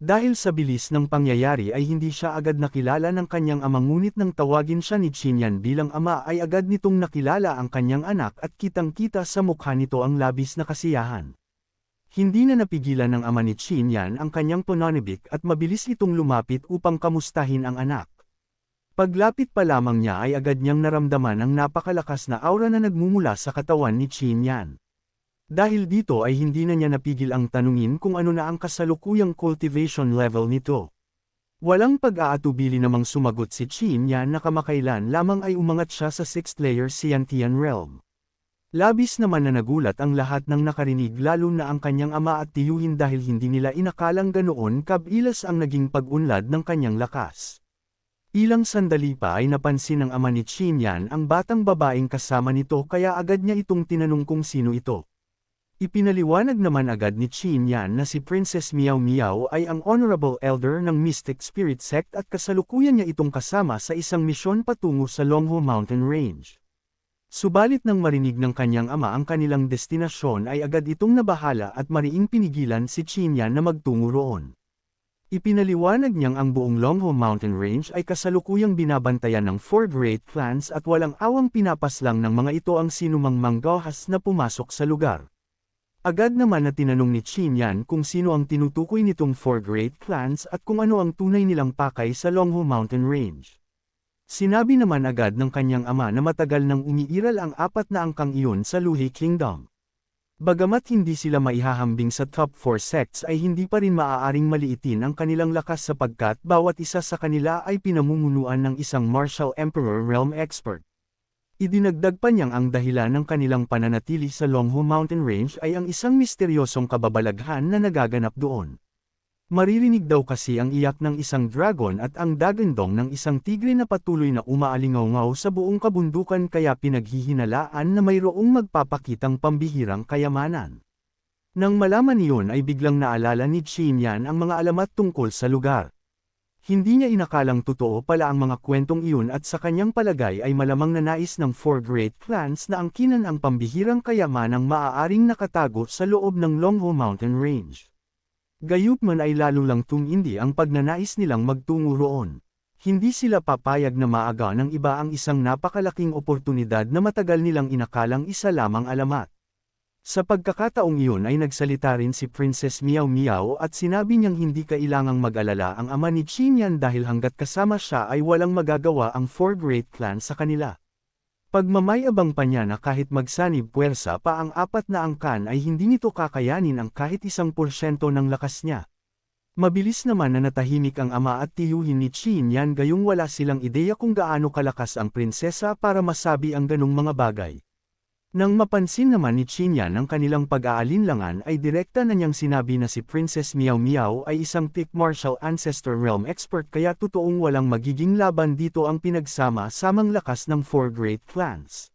Dahil sa bilis ng pangyayari ay hindi siya agad nakilala ng kanyang ama, ngunit nang tawagin siya ni Qinyan bilang ama ay agad nitong nakilala ang kanyang anak at kitang-kita sa mukha nito ang labis na kasiyahan. Hindi na napigilan ng ama ni Qinyan ang kanyang pananibik at mabilis itong lumapit upang kamustahin ang anak. Paglapit pa lamang niya ay agad niyang naramdaman ang napakalakas na aura na nagmumula sa katawan ni Qinyan. Dahil dito ay hindi na niya napigil ang tanungin kung ano na ang kasalukuyang cultivation level nito. Walang pag-aatubili namang sumagot si Qinyan na kamakailan lamang ay umangat siya sa 6th layer Scientian realm. Labis naman na nagulat ang lahat ng nakarinig, lalo na ang kanyang ama at tiyuhin, dahil hindi nila inakalang ganoon kabilas ang naging pag-unlad ng kanyang lakas. Ilang sandali pa ay napansin ng ama ni Qinyan ang batang babaeng kasama nito, kaya agad niya itong tinanong kung sino ito. Ipinaliwanag naman agad ni Qinyan na si Princess Miao Miao ay ang Honorable Elder ng Mystic Spirit Sect at kasalukuyan niya itong kasama sa isang misyon patungo sa Longhu Mountain Range. Subalit nang marinig ng kanyang ama ang kanilang destinasyon ay agad itong nabahala at mariing pinigilan si Qinyan na magtungo roon. Ipinaliwanag niyang ang buong Longhu Mountain Range ay kasalukuyang binabantayan ng 4 great clans at walang awang pinapaslang ng mga ito ang sinumang manggahas na pumasok sa lugar. Agad naman na tinanong ni Qinyan kung sino ang tinutukoy nitong 4 great clans at kung ano ang tunay nilang pakay sa Longhu Mountain Range. Sinabi naman agad ng kanyang ama na matagal nang umiiral ang 4 na angkang iyon sa Luhi Kingdom. Bagamat hindi sila maihahambing sa top 4 sects ay hindi pa rin maaaring maliitin ang kanilang lakas sapagkat bawat isa sa kanila ay pinamumunuan ng isang martial emperor realm expert. Idinagdag pa niyang ang dahilan ng kanilang pananatili sa Longhu Mountain Range ay ang isang misteryosong kababalaghan na nagaganap doon. Maririnig daw kasi ang iyak ng isang dragon at ang dagandong ng isang tigre na patuloy na umaalingaw-ngaw sa buong kabundukan, kaya pinaghihinalaan na mayroong magpapakitang pambihirang kayamanan. Nang malaman iyon ay biglang naalala ni Qinyan ang mga alamat tungkol sa lugar. Hindi niya inakalang totoo pala ang mga kwentong iyon at sa kanyang palagay ay malamang nanais ng 4 great clans na angkinan ang pambihirang kayamanang maaaring nakatago sa loob ng Longhu Mountain Range. Gayunman ay lalo lang tumindi ang pagnanais nilang magtungo roon. Hindi sila papayag na maaga ng iba ang isang napakalaking oportunidad na matagal nilang inakalang isa lamang alamat. Sa pagkakataong iyon ay nagsalita rin si Princess Miao Miao at sinabi niyang hindi kailangang mag-alala ang ama ni Qinyan dahil hanggat kasama siya ay walang magagawa ang 4 great clans sa kanila. Pagmamayabang pa niya na kahit magsanib puwersa pa ang 4 na angkan ay hindi nito kakayanin ang kahit 1% ng lakas niya. Mabilis naman na natahimik ang ama at tiyuhin ni Qinyan, gayong wala silang ideya kung gaano kalakas ang prinsesa para masabi ang ganong mga bagay. Nang mapansin naman ni Qinyan ang kanilang pag-aalinlangan ay direkta na niyang sinabi na si Princess Miao Miao ay isang thick martial ancestor realm expert, kaya totoong walang magiging laban dito ang pinagsama-samang lakas ng 4 great clans.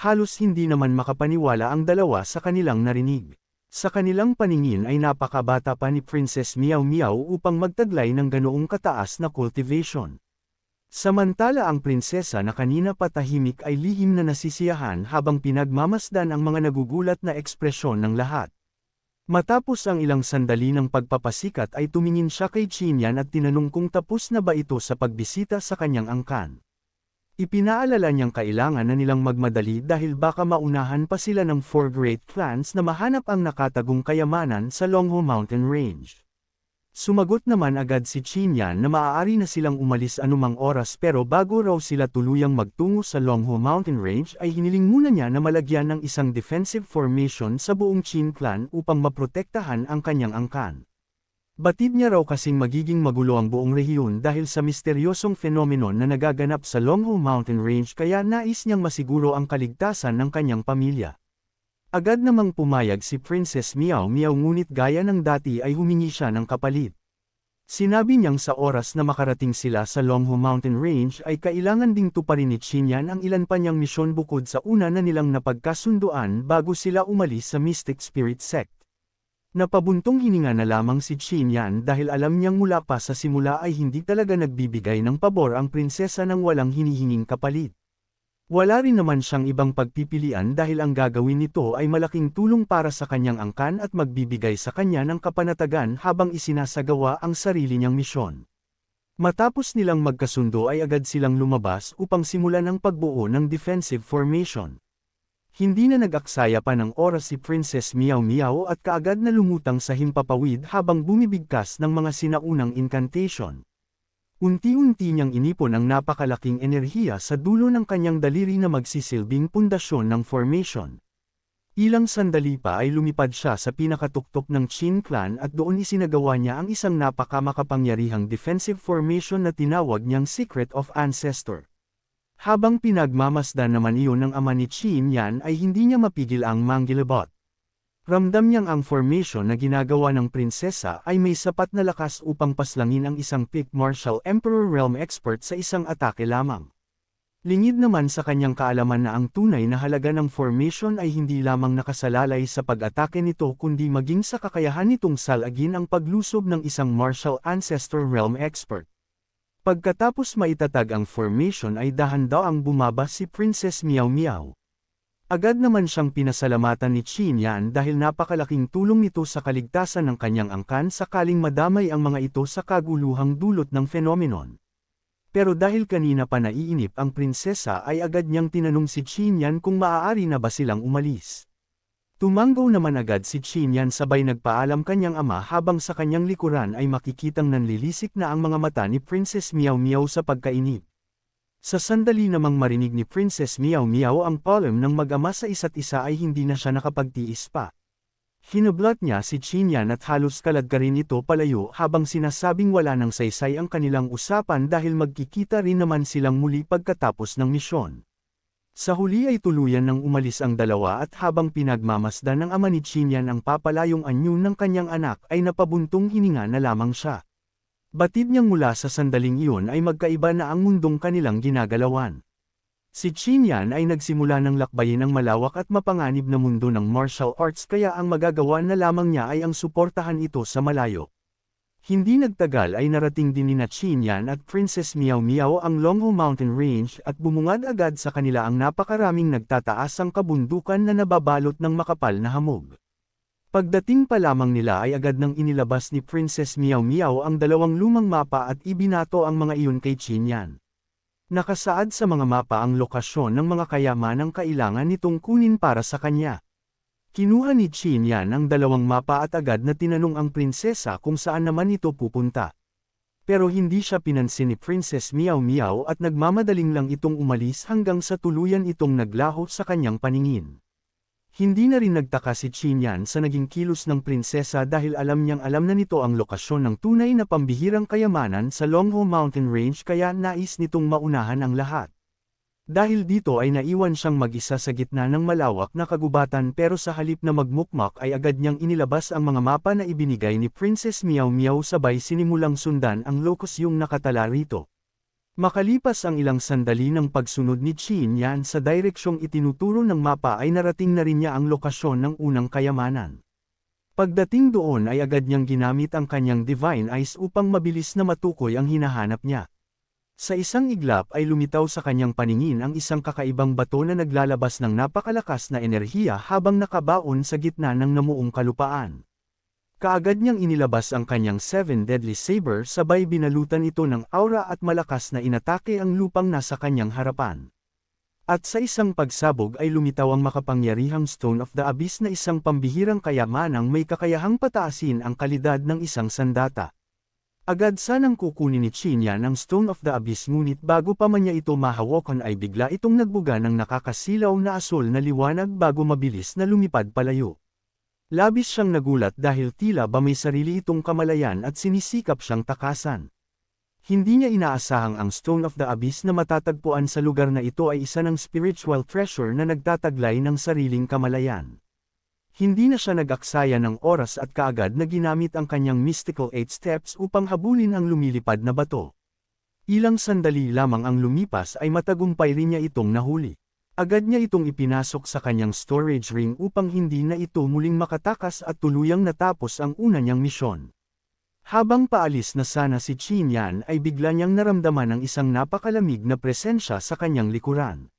Halos hindi naman makapaniwala ang dalawa sa kanilang narinig. Sa kanilang paningin ay napakabata pa ni Princess Miao Miao upang magtaglay ng ganoong kataas na cultivation. Samantala ang prinsesa na kanina patahimik ay lihim na nasisiyahan habang pinagmamasdan ang mga nagugulat na ekspresyon ng lahat. Matapos ang ilang sandali ng pagpapasikat ay tumingin siya kay Qinyan at tinanong kung tapos na ba ito sa pagbisita sa kanyang angkan. Ipinaalala niyang kailangan na nilang magmadali dahil baka maunahan pa sila ng 4 great clans na mahanap ang nakatagong kayamanan sa Longhu Mountain Range. Sumagot naman agad si Qinyan na maaari na silang umalis anumang oras, pero bago raw sila tuluyang magtungo sa Longhu Mountain Range ay hiniling muna niya na malagyan ng isang defensive formation sa buong Qin clan upang maprotektahan ang kanyang angkan. Batid niya raw kasing magiging magulo ang buong rehiyon dahil sa misteryosong fenomenon na nagaganap sa Longhu Mountain Range, kaya nais niyang masiguro ang kaligtasan ng kanyang pamilya. Agad namang pumayag si Princess Miao Miao, ngunit gaya ng dati ay humingi siya ng kapalit. Sinabi niyang sa oras na makarating sila sa Longhu Mountain Range ay kailangan ding tuparin ni Qinyan ang ilan pa niyang misyon bukod sa una na nilang napagkasunduan bago sila umalis sa Mystic Spirit Sect. Napabuntong hininga na lamang si Qinyan dahil alam niyang mula pa sa simula ay hindi talaga nagbibigay ng pabor ang prinsesa ng walang hinihinging kapalit. Wala rin naman siyang ibang pagpipilian dahil ang gagawin nito ay malaking tulong para sa kanyang angkan at magbibigay sa kanya ng kapanatagan habang isinasagawa ang sarili niyang misyon. Matapos nilang magkasundo ay agad silang lumabas upang simulan ang pagbuo ng defensive formation. Hindi na nag-aksaya pa ng oras si Princess Meow Meow at kaagad na lumutang sa himpapawid habang bumibigkas ng mga sinaunang incantation. Unti-unti niyang inipon ang napakalaking enerhiya sa dulo ng kanyang daliri na magsisilbing pundasyon ng formation. Ilang sandali pa ay lumipad siya sa pinakatuktok ng Qin clan at doon isinagawa niya ang isang napakamakapangyarihang defensive formation na tinawag niyang Secret of Ancestor. Habang pinagmamasdan naman iyon ng ama ni Qin Yan ay hindi niya mapigil ang manggilabot. Ramdam niyang ang formation na ginagawa ng prinsesa ay may sapat na lakas upang paslangin ang isang peak martial emperor realm expert sa isang atake lamang. Lingid naman sa kanyang kaalaman na ang tunay na halaga ng formation ay hindi lamang nakasalalay sa pag-atake nito kundi maging sa kakayahan nitong salagin ang paglusob ng isang martial ancestor realm expert. Pagkatapos maitatag ang formation ay dahan-daang bumaba si Princess Meow Meow. Agad naman siyang pinasalamatan ni Qin Yan dahil napakalaking tulong nito sa kaligtasan ng kanyang angkan sakaling madamay ang mga ito sa kaguluhang dulot ng phenomenon. Pero dahil kanina pa naiinip ang prinsesa ay agad niyang tinanong si Qin Yan kung maaari na ba silang umalis. Tumanggaw naman agad si Qin Yan sabay nagpaalam kanyang ama habang sa kanyang likuran ay makikitang nanlilisik na ang mga mata ni Princess Meow Meow sa pagkainip. Sa sandali namang marinig ni Princess Meow Meow ang palem ng mag-ama sa isa't isa ay hindi na siya nakapagtiis pa. Hinablat niya si Qin Yan at halos kalad ka rin ito palayo habang sinasabing wala ng saysay ang kanilang usapan dahil magkikita rin naman silang muli pagkatapos ng misyon. Sa huli ay tuluyan nang umalis ang dalawa at habang pinagmamasdan ng ama ni Qin Yan ang papalayong anyo ng kanyang anak ay napabuntong hininga na lamang siya. Batid niyang mula sa sandaling iyon ay magkaiba na ang mundong kanilang ginagalawan. Si Qin Yan ay nagsimula ng lakbayin ang malawak at mapanganib na mundo ng martial arts kaya ang magagawa na lamang niya ay ang suportahan ito sa malayo. Hindi nagtagal ay narating din ni Qin Yan at Princess Meow Meow ang Longho Mountain Range at bumungad agad sa kanila ang napakaraming nagtataasang kabundukan na nababalot ng makapal na hamog. Pagdating pa lamang nila ay agad nang inilabas ni Princess Meow Meow ang dalawang lumang mapa at ibinato ang mga iyon kay Qin Yan. Nakasaad sa mga mapa ang lokasyon ng mga kayamanang kailangan nitong kunin para sa kanya. Kinuha ni Qin Yan ang dalawang mapa at agad na tinanong ang prinsesa kung saan naman ito pupunta. Pero hindi siya pinansin ni Princess Meow Meow at nagmamadaling lang itong umalis hanggang sa tuluyan itong naglaho sa kanyang paningin. Hindi na rin nagtaka si Qin Yan sa naging kilos ng prinsesa dahil alam niyang alam na nito ang lokasyon ng tunay na pambihirang kayamanan sa Longho Mountain Range kaya nais nitong maunahan ang lahat. Dahil dito ay naiwan siyang mag-isa sa gitna ng malawak na kagubatan pero sa halip na magmukmak ay agad niyang inilabas ang mga mapa na ibinigay ni Princess Meow Meow sabay sinimulang sundan ang lokasyong nakatala rito. Makalipas ang ilang sandali ng pagsunod ni Qin Yan sa direksyong itinuturo ng mapa ay narating na rin niya ang lokasyon ng unang kayamanan. Pagdating doon ay agad niyang ginamit ang kanyang Divine Eyes upang mabilis na matukoy ang hinahanap niya. Sa isang iglap ay lumitaw sa kanyang paningin ang isang kakaibang bato na naglalabas ng napakalakas na enerhiya habang nakabaon sa gitna ng namuong kalupaan. Kaagad niyang inilabas ang kanyang Seven Deadly Saber sabay binalutan ito ng aura at malakas na inatake ang lupang nasa kanyang harapan. At sa isang pagsabog ay lumitaw ang makapangyarihang Stone of the Abyss na isang pambihirang kayamanang may kakayahang pataasin ang kalidad ng isang sandata. Agad sanang kukunin ni Qin Yan ang Stone of the Abyss ngunit bago pa man niya ito mahawakan ay bigla itong nagbuga ng nakakasilaw na asul na liwanag bago mabilis na lumipad palayo. Labis siyang nagulat dahil tila ba may sarili itong kamalayan at sinisikap siyang takasan. Hindi niya inaasahang ang Stone of the Abyss na matatagpuan sa lugar na ito ay isa ng spiritual treasure na nagtataglay ng sariling kamalayan. Hindi na siya nag-aksaya ng oras at kaagad na ginamit ang kanyang mystical 8 steps upang habulin ang lumilipad na bato. Ilang sandali lamang ang lumipas ay matagumpay rin niya itong nahuli. Agad niya itong ipinasok sa kanyang storage ring upang hindi na ito muling makatakas at tuluyang natapos ang una niyang misyon. Habang paalis na sana si Qin Yan ay bigla niyang naramdaman ang isang napakalamig na presensya sa kanyang likuran.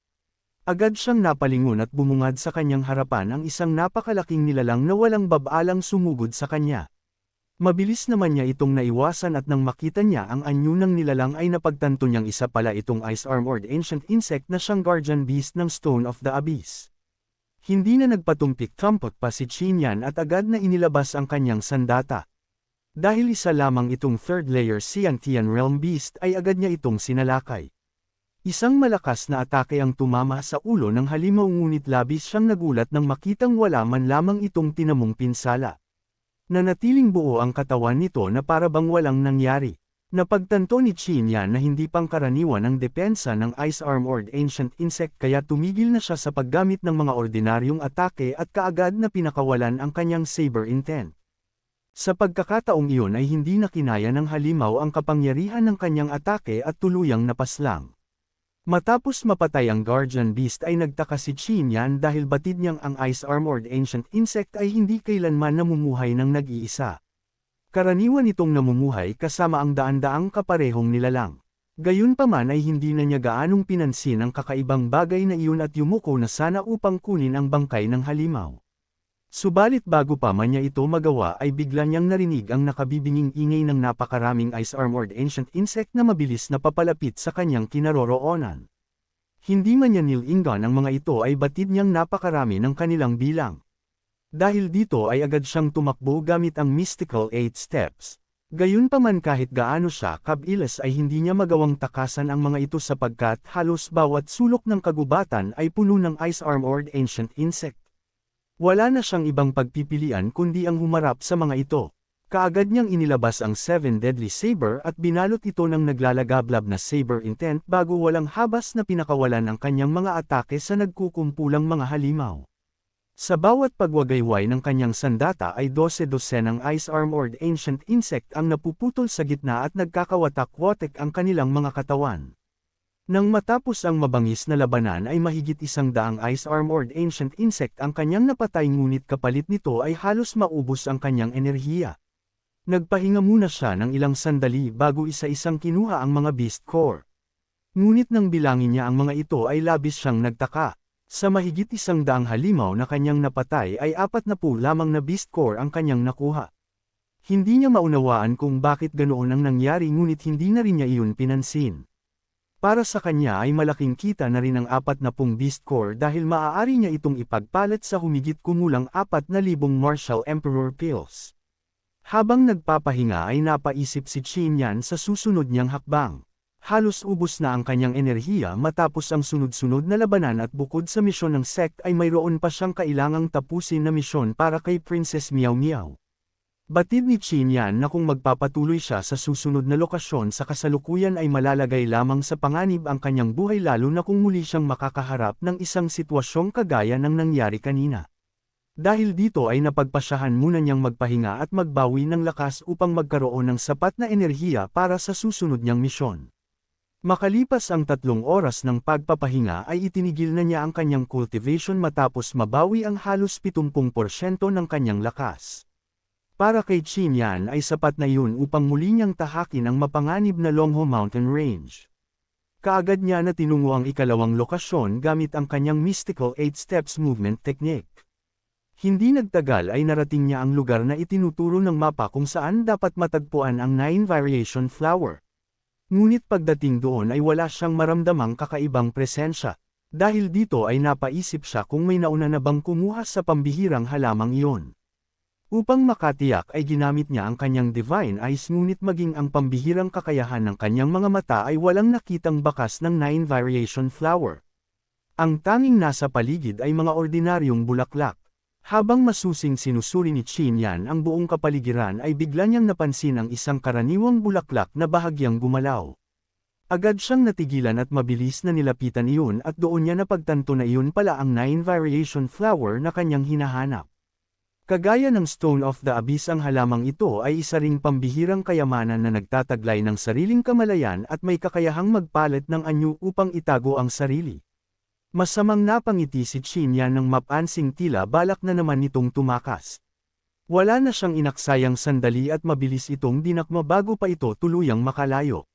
Agad siyang napalingon at bumungad sa kanyang harapan ang isang napakalaking nilalang na walang babalang sumugod sa kanya. Mabilis naman niya itong naiwasan at nang makita niya ang anyo ng nilalang ay napagtanto niyang isa pala itong ice-armored ancient insect na siyang guardian beast ng Stone of the Abyss. Hindi na nagpatumpik-tampot pa si Qin Yan at agad na inilabas ang kanyang sandata. Dahil isa lamang itong third layer Xiantian realm beast ay agad niya itong sinalakay. Isang malakas na atake ang tumama sa ulo ng halimaw ngunit labis siyang nagulat nang makitang wala man lamang itong tinamong pinsala. Nanatiling buo ang katawan nito na para bang walang nangyari. Napagtanto ni Qin Yan na hindi pangkaraniwan ang depensa ng ice-armored ancient insect kaya tumigil na siya sa paggamit ng mga ordinaryong atake at kaagad na pinakawalan ang kanyang saber intent. Sa pagkakataong iyon ay hindi na kinaya ng halimaw ang kapangyarihan ng kanyang atake at tuluyang napaslang. Matapos mapatay ang guardian beast ay nagtaka si Qin Yan dahil batid niyang ang ice-armored ancient insect ay hindi kailanman namumuhay ng nag-iisa. Karaniwan itong namumuhay kasama ang daan-daang kaparehong nilalang. Gayunpaman ay hindi na niya gaanong pinansin ang kakaibang bagay na iyon at yumuko na sana upang kunin ang bangkay ng halimaw. Subalit bago pa man niya ito magawa ay bigla niyang narinig ang nakabibinging ingay ng napakaraming ice-armored ancient insect na mabilis na papalapit sa kanyang kinaroroonan. Hindi man niya nilingan ang mga ito ay batid niyang napakarami ng kanilang bilang. Dahil dito ay agad siyang tumakbo gamit ang mystical 8 steps. Gayunpaman kahit gaano siya kabilis ay hindi niya magawang takasan ang mga ito sapagkat halos bawat sulok ng kagubatan ay puno ng ice-armored ancient insect. Wala na siyang ibang pagpipilian kundi ang humarap sa mga ito. Kaagad niyang inilabas ang 7 deadly saber at binalot ito ng naglalagablab na saber intent bago walang habas na pinakawalan ang kanyang mga atake sa nagkukumpulang mga halimaw. Sa bawat pagwagayway ng kanyang sandata ay 12-12 ng ice-armored ancient insect ang napuputol sa gitna at nagkakawatak-watek ang kanilang mga katawan. Nang matapos ang mabangis na labanan ay mahigit 100 ice-armored ancient insect ang kanyang napatay ngunit kapalit nito ay halos maubos ang kanyang enerhiya. Nagpahinga muna siya ng ilang sandali bago isa-isang kinuha ang mga beast core. Ngunit nang bilangin niya ang mga ito ay labis siyang nagtaka. Sa mahigit 100 halimaw na kanyang napatay ay 40 lamang na beast core ang kanyang nakuha. Hindi niya maunawaan kung bakit ganoon ang nangyari ngunit hindi na rin niya iyon pinansin. Para sa kanya ay malaking kita na rin ang 40 beast core dahil maaari niya itong ipagpalit sa humigit kumulang 4,000 martial emperor pills. Habang nagpapahinga ay napaisip si Qin Yan sa susunod niyang hakbang. Halos ubos na ang kanyang enerhiya matapos ang sunod-sunod na labanan at bukod sa misyon ng sect ay mayroon pa siyang kailangang tapusin na misyon para kay Princess Miao Miao. Batid ni Qin Yan na kung magpapatuloy siya sa susunod na lokasyon sa kasalukuyan ay malalagay lamang sa panganib ang kanyang buhay lalo na kung muli siyang makakaharap ng isang sitwasyong kagaya ng nangyari kanina. Dahil dito ay napagpasyahan muna niyang magpahinga at magbawi ng lakas upang magkaroon ng sapat na enerhiya para sa susunod niyang misyon. Makalipas ang 3 oras ng pagpapahinga ay itinigil na niya ang kanyang cultivation matapos mabawi ang halos 70% ng kanyang lakas. Para kay Qin Yan ay sapat na yun upang muli niyang tahakin ang mapanganib na Longho Mountain Range. Kaagad niya na tinungo ang ikalawang lokasyon gamit ang kanyang mystical 8 steps movement technique. Hindi nagtagal ay narating niya ang lugar na itinuturo ng mapa kung saan dapat matagpuan ang 9 variation flower. Ngunit pagdating doon ay wala siyang maramdamang kakaibang presensya. Dahil dito ay napaisip siya kung may nauna na bang kumuha sa pambihirang halamang iyon. Upang makatiyak ay ginamit niya ang kanyang divine eyes ngunit maging ang pambihirang kakayahan ng kanyang mga mata ay walang nakitang bakas ng 9 variation flower. Ang tanging nasa paligid ay mga ordinaryong bulaklak. Habang masusing sinusuri ni Qin Yan ang buong kapaligiran ay bigla niyang napansin ang isang karaniwang bulaklak na bahagyang gumalaw. Agad siyang natigilan at mabilis na nilapitan iyon at doon niya napagtanto na iyon pala ang 9 variation flower na kanyang hinahanap. Kagaya ng Stone of the Abyss ang halamang ito ay isa ring pambihirang kayamanan na nagtataglay ng sariling kamalayan at may kakayahang magpalit ng anyo upang itago ang sarili. Masamang napangiti si Qin Yan nang mapansing tila balak na naman nitong tumakas. Wala na siyang inaksayang sandali at mabilis itong dinakma bago pa ito tuluyang makalayo.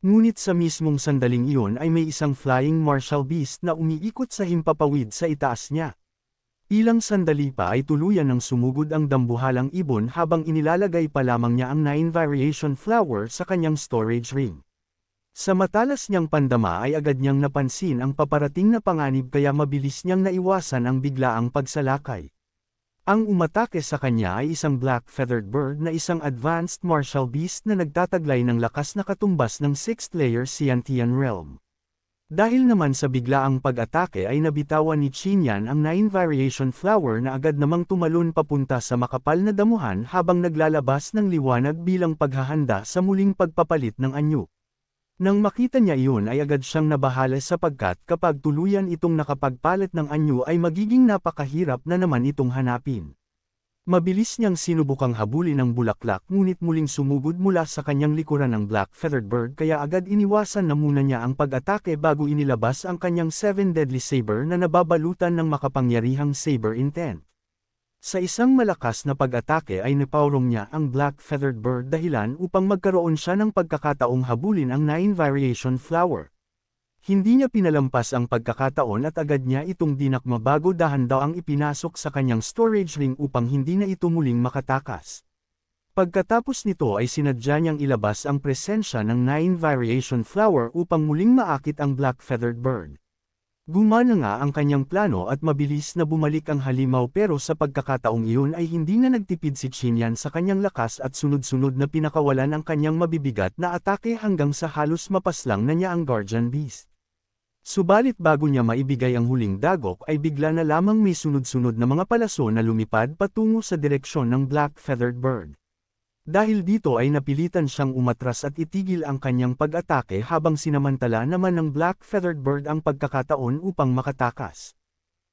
Ngunit sa mismong sandaling iyon ay may isang flying martial beast na umiikot sa himpapawid sa itaas niya. Ilang sandali pa ay tuluyan ng sumugod ang dambuhalang ibon habang inilalagay pa lamang niya ang 9 variation flower sa kanyang storage ring. Sa matalas niyang pandama ay agad niyang napansin ang paparating na panganib kaya mabilis niyang naiwasan ang biglaang pagsalakay. Ang umatake sa kanya ay isang black-feathered bird na isang advanced martial beast na nagtataglay ng lakas na katumbas ng 6th layer Scientian realm. Dahil naman sa biglaang pag-atake ay nabitawan ni Xinyan ang 9 variation flower na agad namang tumalon papunta sa makapal na damuhan habang naglalabas ng liwanag bilang paghahanda sa muling pagpapalit ng anyo. Nang makita niya iyon ay agad siyang nabahala sapagkat kapag tuluyan itong nakapagpalit ng anyo ay magiging napakahirap na naman itong hanapin. Mabilis niyang sinubukang habulin ang bulaklak ngunit muling sumugod mula sa kanyang likuran ng black-feathered bird kaya agad iniwasan na muna niya ang pag-atake bago inilabas ang kanyang 7 deadly saber na nababalutan ng makapangyarihang saber intent. Sa isang malakas na pag-atake ay napaurong niya ang black-feathered bird dahilan upang magkaroon siya ng pagkakataong habulin ang 9 variation flower. Hindi niya pinalampas ang pagkakataon at agad niya itong dinakma bago dahan-dahang ipinasok sa kanyang storage ring upang hindi na ito muling makatakas. Pagkatapos nito ay sinadya niyang ilabas ang presensya ng 9 variation flower upang muling maakit ang black-feathered bird. Gumana nga ang kanyang plano at mabilis na bumalik ang halimaw pero sa pagkakataong iyon ay hindi na nagtipid si Xinyan sa kanyang lakas at sunod-sunod na pinakawalan ang kanyang mabibigat na atake hanggang sa halos mapaslang na niya ang guardian beast. Subalit bago niya maibigay ang huling dagok ay bigla na lamang may sunod-sunod na mga palaso na lumipad patungo sa direksyon ng black-feathered bird. Dahil dito ay napilitan siyang umatras at itigil ang kanyang pag-atake habang sinamantala naman ng black-feathered bird ang pagkakataon upang makatakas.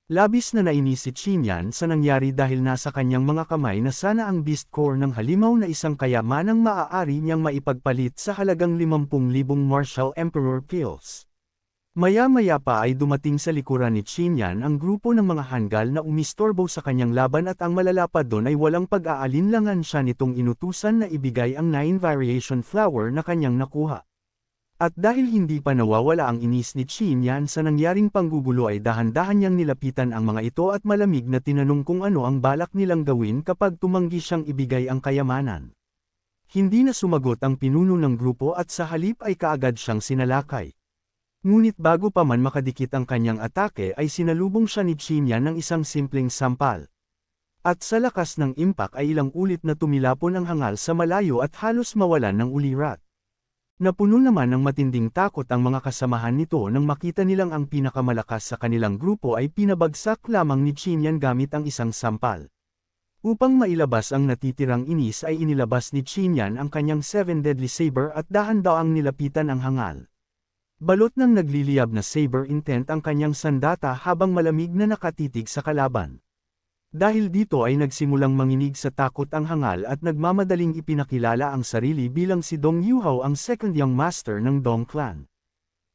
Labis na nainis si Xinyan sa nangyari dahil nasa kanyang mga kamay na sana ang beast core ng halimaw na isang kayamanang maaari niyang maipagpalit sa halagang 50,000 martial emperor pills. Maya-maya pa ay dumating sa likuran ni Xinyan ang grupo ng mga hanggal na umistorbo sa kanyang laban at ang malalapad doon ay walang pag-aalinlangan siya nitong inutusan na ibigay ang 9 variation flower na kanyang nakuha. At dahil hindi pa nawawala ang inis ni Xinyan sa nangyaring panggugulo ay dahan-dahan niyang nilapitan ang mga ito at malamig na tinanong kung ano ang balak nilang gawin kapag tumanggi siyang ibigay ang kayamanan. Hindi na sumagot ang pinuno ng grupo at sa halip ay kaagad siyang sinalakay. Ngunit bago pa man makadikit ang kanyang atake ay sinalubong siya ni Xinyan ng isang simpleng sampal. At sa lakas ng impact ay ilang ulit na tumilapon ang hangal sa malayo at halos mawalan ng ulirat. Napuno naman ng matinding takot ang mga kasamahan nito nang makita nilang ang pinakamalakas sa kanilang grupo ay pinabagsak lamang ni Xinyan gamit ang isang sampal. Upang mailabas ang natitirang inis ay inilabas ni Xinyan ang kanyang 7 deadly saber at dahan-dahang nilapitan ang hangal. Balot ng nagliliyab na saber intent ang kanyang sandata habang malamig na nakatitig sa kalaban. Dahil dito ay nagsimulang manginig sa takot ang hangal at nagmamadaling ipinakilala ang sarili bilang si Dong Yuhao ang second young master ng Dong clan.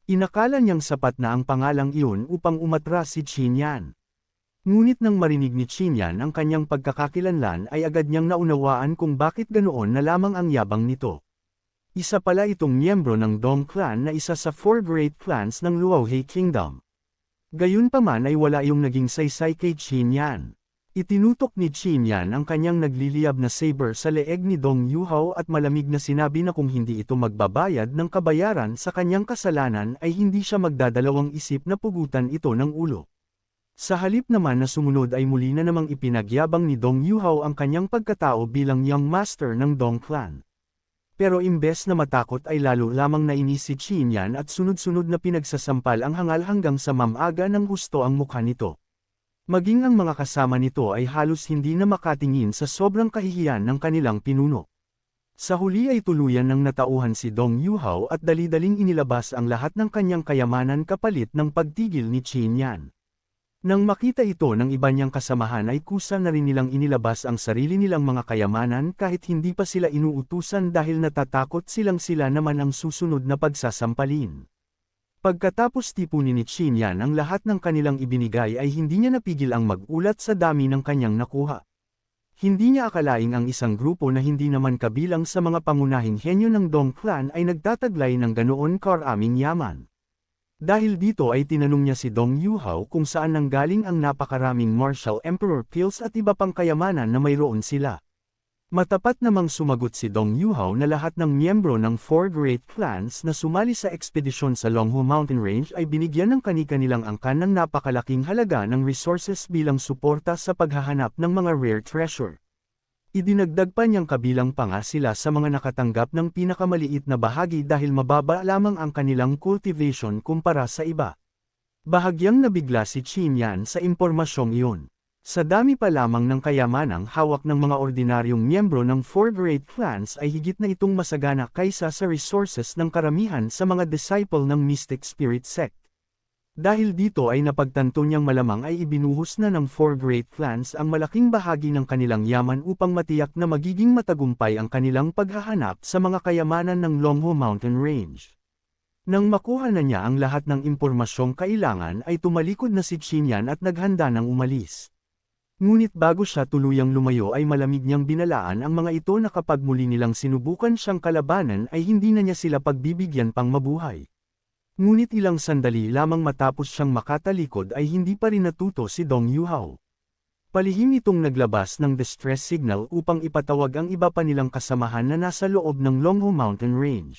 Inakala niyang sapat na ang pangalang iyon upang umatras si Xinyan. Ngunit nang marinig ni Xinyan ang kanyang pagkakakilanlan ay agad niyang naunawaan kung bakit ganoon na lamang ang yabang nito. Isa pala itong miyembro ng Dong clan na isa sa 4 great clans ng Luohe Kingdom. Gayunpaman ay wala iyong naging saysay kay Xinyan. Itinutok ni Xinyan ang kanyang nagliliyab na saber sa leeg ni Dong Yuhao at malamig na sinabi na kung hindi ito magbabayad ng kabayaran sa kanyang kasalanan ay hindi siya magdadalawang isip na pugutan ito ng ulo. Sa halip naman na sumunod ay muli na namang ipinagyabang ni Dong Yuhao ang kanyang pagkatao bilang young master ng Dong clan. Pero imbes na matakot ay lalo lamang nainis si Xinyan at sunod-sunod na pinagsasampal ang hangal hanggang sa mamaga ng gusto ang mukha nito. Maging ang mga kasama nito ay halos hindi na makatingin sa sobrang kahihiyan ng kanilang pinuno. Sa huli ay tuluyan ng natauhan si Dong Yuhao at dali-daling inilabas ang lahat ng kanyang kayamanan kapalit ng pagtigil ni Xinyan. Nang makita ito ng iba niyang kasamahan ay kusa na rin nilang inilabas ang sarili nilang mga kayamanan kahit hindi pa sila inuutusan dahil natatakot silang sila naman ang susunod na pagsasampalin. Pagkatapos tipunin ni Xinyan ang lahat ng kanilang ibinigay ay hindi niya napigil ang magulat sa dami ng kanyang nakuha. Hindi niya akalaing ang isang grupo na hindi naman kabilang sa mga pangunahing henyo ng Dong clan ay nagtataglay ng ganoon karaming yaman. Dahil dito ay tinanong niya si Dong Yuhao kung saan nanggaling ang napakaraming martial emperor pills at iba pang kayamanan na mayroon sila. Matapat namang sumagot si Dong Yuhao na lahat ng miyembro ng four great clans na sumali sa ekspedisyon sa Longhu Mountain Range ay binigyan ng kani-kanilang angkan ng napakalaking halaga ng resources bilang suporta sa paghahanap ng mga rare treasure. Idinagdag pa niyang kabilang pa nga sila sa mga nakatanggap ng pinakamaliit na bahagi dahil mababa lamang ang kanilang cultivation kumpara sa iba. Bahagyang nabigla si Qin Yan sa impormasyong iyon. Sa dami pa lamang ng kayamanang hawak ng mga ordinaryong miyembro ng four great clans ay higit na itong masagana kaysa sa resources ng karamihan sa mga disciple ng Mystic Spirit Sect. Dahil dito ay napagtanto niyang malamang ay ibinuhos na ng four great clans ang malaking bahagi ng kanilang yaman upang matiyak na magiging matagumpay ang kanilang paghahanap sa mga kayamanan ng Longhu Mountain Range. Nang makuha na niya ang lahat ng impormasyong kailangan ay tumalikod na si Qin Yan at naghanda ng umalis. Ngunit bago siya tuluyang lumayo ay malamig niyang binalaan ang mga ito na kapag muli nilang sinubukan siyang kalabanan ay hindi na niya sila pagbibigyan pang mabuhay. Ngunit ilang sandali lamang matapos siyang makatalikod ay hindi pa rin natuto si Dong Yuhao. Palihim itong naglabas ng distress signal upang ipatawag ang iba pa nilang kasamahan na nasa loob ng Longhu Mountain Range.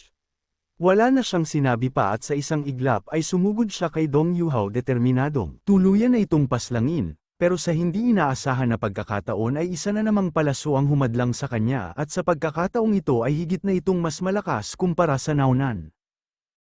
Wala na siyang sinabi pa at sa isang iglap ay sumugod siya kay Dong Yuhao determinadong tuluyan na itong paslangin. Pero sa hindi inaasahan na pagkakataon ay isa na namang palaso ang humadlang sa kanya at sa pagkakataong ito ay higit na itong mas malakas kumpara sa naunan.